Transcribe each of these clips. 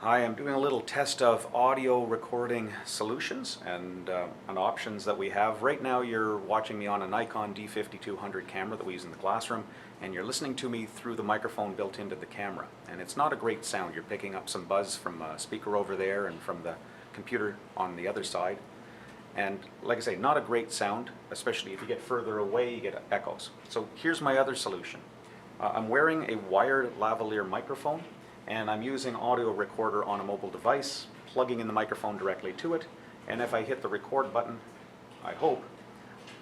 Hi, I'm doing a little test of audio recording solutions and options that we have. Right now you're watching me on a Nikon D5200 camera that we use in the classroom, and you're listening to me through the microphone built into the camera. And it's not a great sound. You're picking up some buzz from a speaker over there and from the computer on the other side. And like I say, not a great sound, especially if you get further away, you get echoes. So here's my other solution. I'm wearing a wired lavaliere microphone, and I'm using audio recorder on a mobile device, plugging in the microphone directly to it, and if I hit the record button, I hope,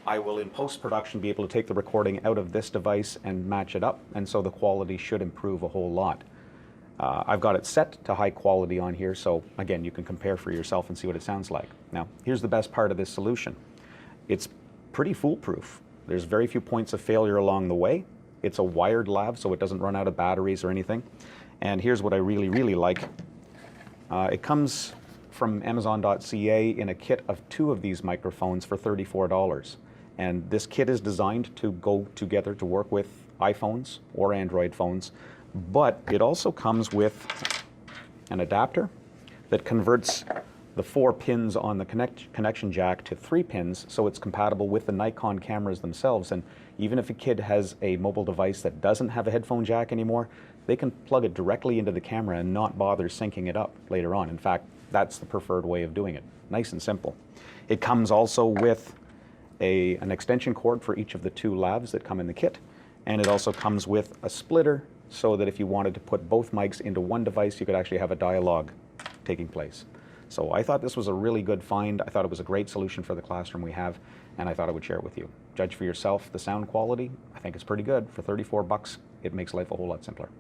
I will in post-production be able to take the recording out of this device and match it up, and so the quality should improve a whole lot. I've got it set to high quality on here, so again, you can compare for yourself and see what it sounds like. Now, here's the best part of this solution. It's pretty foolproof. There's very few points of failure along the way. It's a wired lav, so it doesn't run out of batteries or anything. And here's what I really like. It comes from Amazon.ca in a kit of 2 of these microphones for $34. And this kit is designed to go together to work with iPhones or Android phones, but it also comes with an adapter that converts the 4 pins on the connection jack to 3 pins, so it's compatible with the Nikon cameras themselves. And even if a kid has a mobile device that doesn't have a headphone jack anymore, they can plug it directly into the camera and not bother syncing it up later on. In fact, that's the preferred way of doing it. Nice and simple. It comes also with an extension cord for each of the 2 lavs that come in the kit, and it also comes with a splitter so that if you wanted to put both mics into one device, you could actually have a dialogue taking place. So I thought this was a really good find. I thought it was a great solution for the classroom we have, and I thought I would share it with you. Judge for yourself the sound quality. I think it's pretty good. For $34, it makes life a whole lot simpler.